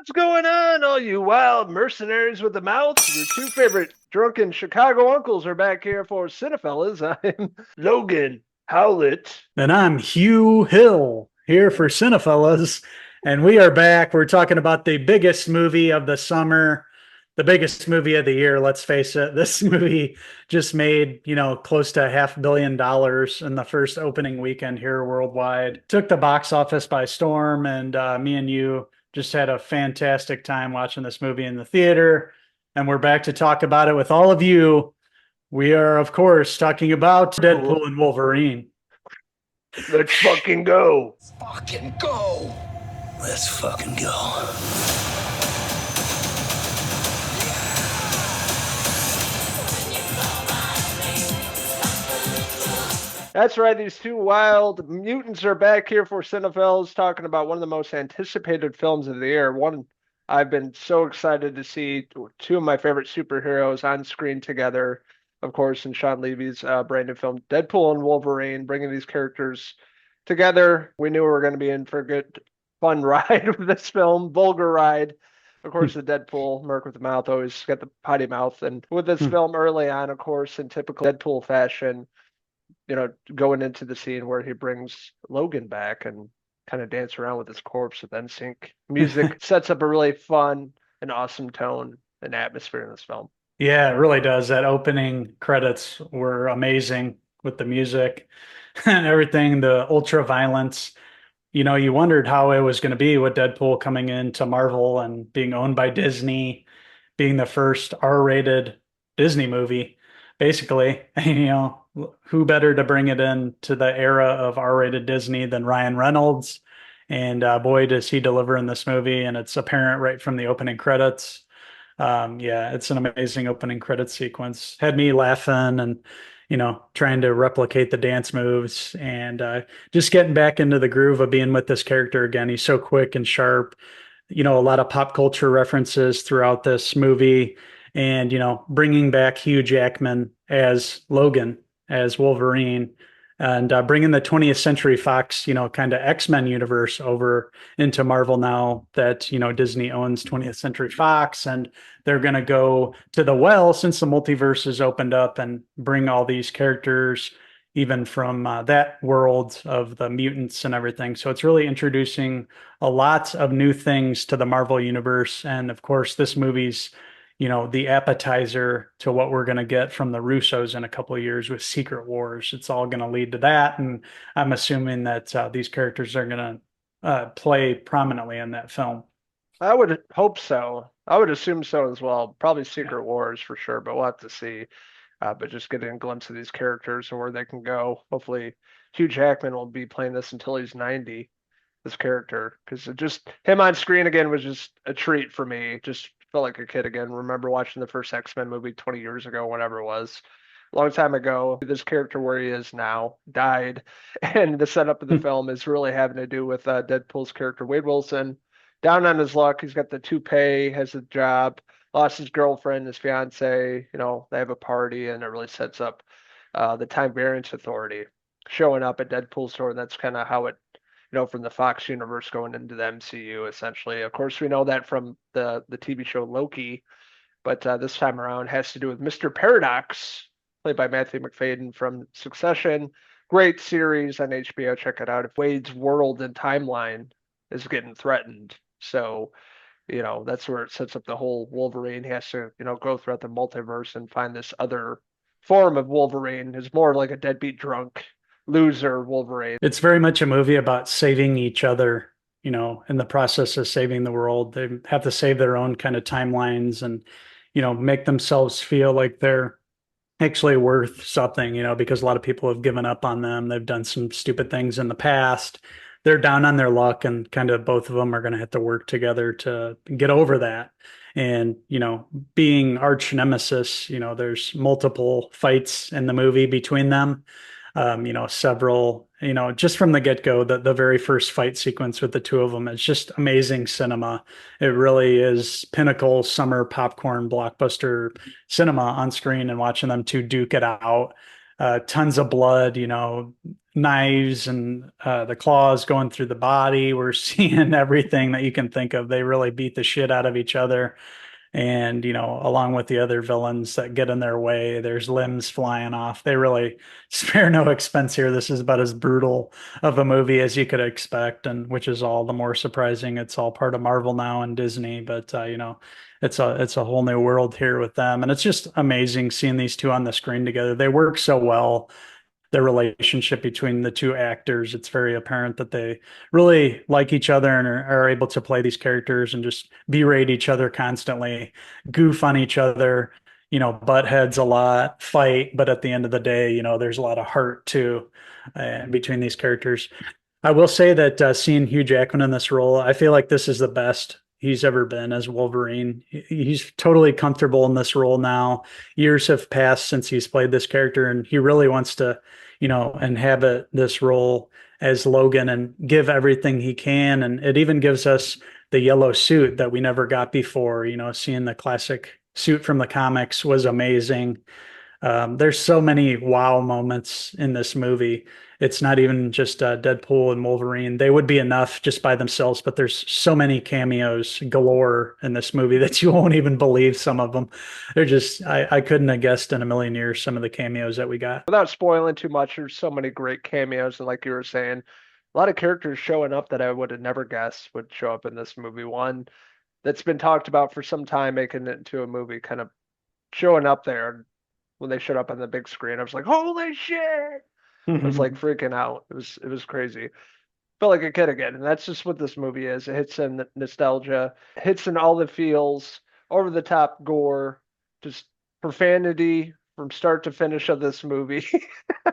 What's going on, all you wild mercenaries with the mouths? Your two favorite drunken Chicago uncles are back here for Cinephellas. I'm Logan Howlett. And I'm Hugh Hill here for Cinephellas. And we are back. We're talking about the biggest movie of the summer, the biggest movie of the year. Let's face it. This movie just made, close to $500 million in the first opening weekend here worldwide. Took the box office by storm. And me and you just had a fantastic time watching this movie in the theater. And we're back to talk about it with all of you. We are, of course, talking about Deadpool and Wolverine. Let's fucking go. Fucking go. Let's fucking go. That's right, these two wild mutants are back here for Cinephellas talking about one of the most anticipated films of the year. One I've been so excited to see two of my favorite superheroes on screen together, of course, in Sean Levy's brand new film, Deadpool and Wolverine, bringing these characters together. We knew we were going to be in for a good, fun ride with this film, vulgar ride. Of course, the Deadpool, Merc with the mouth, always got the potty mouth. And with this film early on, of course, in typical Deadpool fashion, going into the scene where he brings Logan back and kind of dance around with his corpse with NSYNC music sets up a really fun and awesome tone and atmosphere in this film. Yeah, it really does. That opening credits were amazing with the music and everything, the ultra violence. You wondered how it was going to be with Deadpool coming into Marvel and being owned by Disney, being the first R-rated Disney movie, basically. Who better to bring it in to the era of R-rated Disney than Ryan Reynolds? And boy, does he deliver in this movie, and it's apparent right from the opening credits. Yeah, it's an amazing opening credit sequence. Had me laughing and, trying to replicate the dance moves and just getting back into the groove of being with this character again. He's so quick and sharp. A lot of pop culture references throughout this movie and, bringing back Hugh Jackman as Logan, as Wolverine, and bringing the 20th Century Fox, kind of X-Men universe over into Marvel now that, Disney owns 20th Century Fox, and they're going to go to the well since the multiverse has opened up and bring all these characters even from that world of the mutants and everything. So it's really introducing a lot of new things to the Marvel universe. And of course, this movie's the appetizer to what we're going to get from the Russos in a couple of years with Secret Wars. It's all going to lead to that. And I'm assuming that these characters are going to play prominently in that film. I would hope so. I would assume so as well. Probably Yeah. Secret Wars for sure, but we'll have to see. But just getting a glimpse of these characters and where they can go. Hopefully, Hugh Jackman will be playing this until he's 90, this character, because just him on screen again was just a treat for me. Just felt like a kid again. Remember watching the first X-Men movie 20 years ago, whenever it was. A long time ago, this character where he is now died, and the setup of the film is really having to do with Deadpool's character Wade Wilson. Down on his luck, he's got the toupee, has a job, lost his girlfriend, his fiance. They have a party, and it really sets up the Time Variance Authority showing up at Deadpool's store. And that's kind of how it, from the Fox universe going into the MCU, essentially. Of course, we know that from the TV show Loki, but this time around has to do with Mr. Paradox, played by Matthew McFadden from Succession. Great series on HBO. Check it out. If Wade's world and timeline is getting threatened, so that's where it sets up the whole Wolverine. He has to, go throughout the multiverse and find this other form of Wolverine who's more like a deadbeat drunk loser Wolverine. It's very much a movie about saving each other, in the process of saving the world. They have to save their own kind of timelines and, make themselves feel like they're actually worth something, because a lot of people have given up on them. They've done some stupid things in the past. They're down on their luck, and kind of both of them are going to have to work together to get over that. And, being arch nemesis, there's multiple fights in the movie between them. Several, just from the get-go, the very first fight sequence with the two of them is just amazing cinema. It really is pinnacle summer popcorn blockbuster cinema on screen, and watching them two duke it out. Tons of blood, knives and the claws going through the body. We're seeing everything that you can think of. They really beat the shit out of each other. And, along with the other villains that get in their way, there's limbs flying off. They really spare no expense here. This is about as brutal of a movie as you could expect, and which is all the more surprising. It's all part of Marvel now and Disney, but it's a whole new world here with them, and it's just amazing seeing these two on the screen together. They work so well, the relationship between the two actors. It's very apparent that they really like each other and are able to play these characters and just berate each other constantly, goof on each other, butt heads a lot, fight, but at the end of the day, there's a lot of heart too between these characters. I will say that seeing Hugh Jackman in this role, I feel like this is the best he's ever been as Wolverine. He's totally comfortable in this role now. Years have passed since he's played this character, and he really wants to, inhabit this role as Logan and give everything he can. And it even gives us the yellow suit that we never got before. Seeing the classic suit from the comics was amazing. There's so many wow moments in this movie. It's not even just Deadpool and Wolverine. They would be enough just by themselves, but there's so many cameos galore in this movie that you won't even believe some of them. They're just, I couldn't have guessed in a million years some of the cameos that we got. Without spoiling too much, there's so many great cameos, and like you were saying, a lot of characters showing up that I would have never guessed would show up in this movie. One that's been talked about for some time, making it into a movie, kind of showing up there. When they showed up on the big screen, I was like, "Holy shit!" I was like freaking out. It was crazy. Felt like a kid again, and that's just what this movie is. It hits in nostalgia, hits in all the feels, over the top gore, just profanity from start to finish of this movie.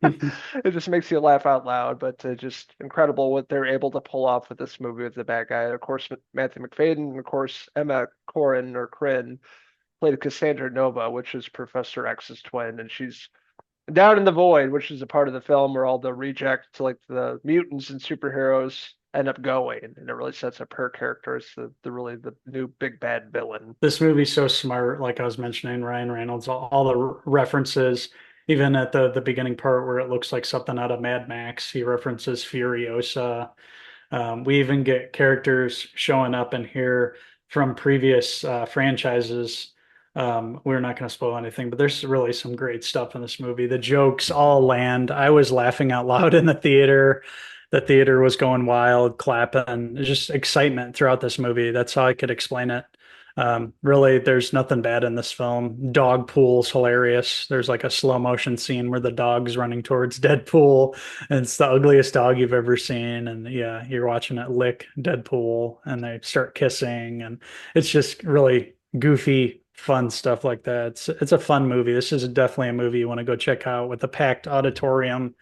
It just makes you laugh out loud, but just incredible what they're able to pull off with this movie with the bad guy. Of course, Matthew McFadden, and of course, Emma Corrin or Kryn played Cassandra Nova, which is Professor X's twin, and she's down in the void, which is a part of the film where all the rejects, like the mutants and superheroes, end up going, and it really sets up her character as the new big bad villain. This movie's so smart, like I was mentioning, Ryan Reynolds, all the references, even at the beginning part where it looks like something out of Mad Max, he references Furiosa. We even get characters showing up in here from previous franchises. We're not going to spoil anything, but there's really some great stuff in this movie. The jokes all land. I was laughing out loud in the theater. The theater was going wild, clapping, just excitement throughout this movie. That's how I could explain it. Really, there's nothing bad in this film. Dog pool's hilarious. There's like a slow motion scene where the dog's running towards Deadpool, and it's the ugliest dog you've ever seen. And yeah, you're watching it lick Deadpool, and they start kissing, and it's just really goofy, fun stuff like that. It's a fun movie. This is definitely a movie you want to go check out with a packed auditorium.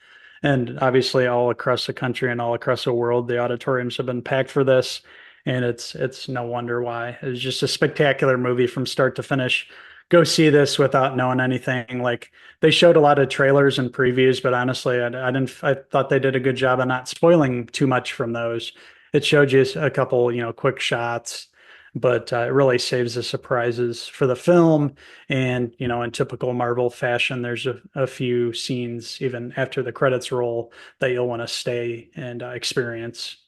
And obviously, all across the country and all across the world, the auditoriums have been packed for this, and it's no wonder why. It's just a spectacular movie from start to finish. Go see this without knowing anything. Like they showed a lot of trailers and previews, but honestly, I didn't. I thought they did a good job of not spoiling too much from those. It showed you a couple, quick shots, but it really saves the surprises for the film. And in typical Marvel fashion, there's a few scenes even after the credits roll that you'll want to stay and experience.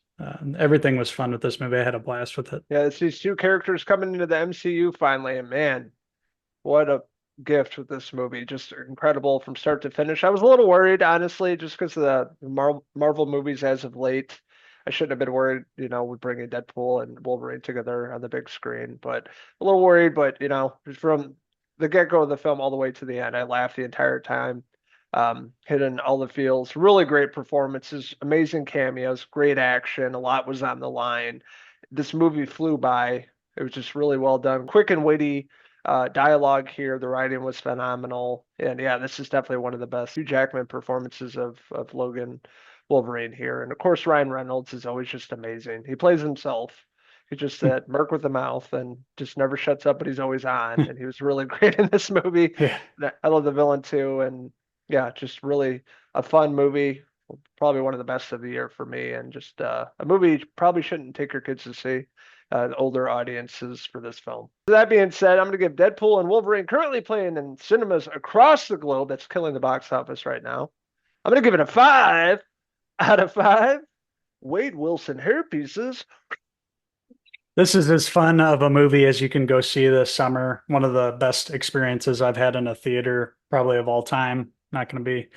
Everything was fun with this movie. I had a blast with it. Yeah, it's these two characters coming into the MCU finally, and man, what a gift with this movie. Just incredible from start to finish. I was a little worried, honestly, just because of the Marvel movies as of late. I shouldn't have been worried, with bringing Deadpool and Wolverine together on the big screen, but a little worried. But, from the get-go of the film all the way to the end, I laughed the entire time. Hitting all the feels, really great performances, amazing cameos, great action. A lot was on the line. This movie flew by. It was just really well done, quick and witty. Dialogue here, the writing was phenomenal, and yeah, this is definitely one of the best Hugh Jackman performances of Logan Wolverine here. And of course, Ryan Reynolds is always just amazing. He plays himself. He's just that merc with the mouth and just never shuts up, but he's always on. And he was really great in this movie. Yeah. I love the villain too, and yeah, just really a fun movie. Probably one of the best of the year for me, and just a movie you probably shouldn't take your kids to see. The older audiences for this film. That being said, I'm going to give Deadpool and Wolverine, currently playing in cinemas across the globe, that's killing the box office right now. I'm going to give it a 5 Out of 5, Wade Wilson hairpieces. This is as fun of a movie as you can go see this summer. One of the best experiences I've had in a theater, probably of all time. Not going to be,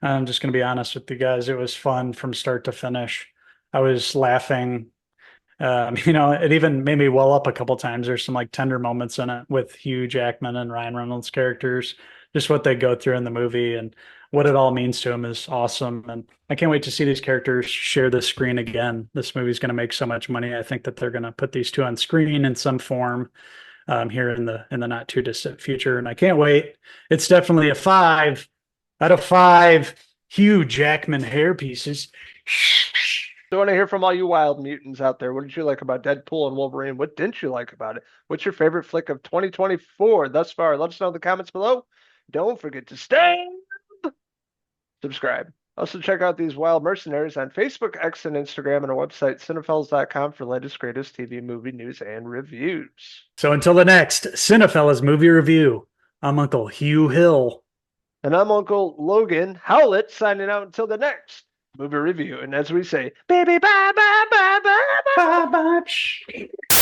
I'm just going to be honest with you guys. It was fun from start to finish. I was laughing. It even made me well up a couple times. There's some like tender moments in it with Hugh Jackman and Ryan Reynolds characters. Just what they go through in the movie and what it all means to them is awesome. And I can't wait to see these characters share the screen again. This movie's going to make so much money. I think that they're going to put these two on screen in some form here in the not too distant future. And I can't wait. It's definitely a 5 out of 5 Hugh Jackman hair pieces. So I want to hear from all you wild mutants out there. What did you like about Deadpool and Wolverine? What didn't you like about it? What's your favorite flick of 2024 thus far? Let us know in the comments below. Don't forget to stay subscribe. Also, check out these wild mercenaries on Facebook, X, and Instagram, and our website, Cinephellas.com, for latest, greatest TV, movie news, and reviews. So until the next Cinephellas movie review, I'm Uncle Hugh Hill. And I'm Uncle Logan Howlett, signing out until the next movie review. And as we say, baby, bye, bye, bye, bye, bye. Bye bye.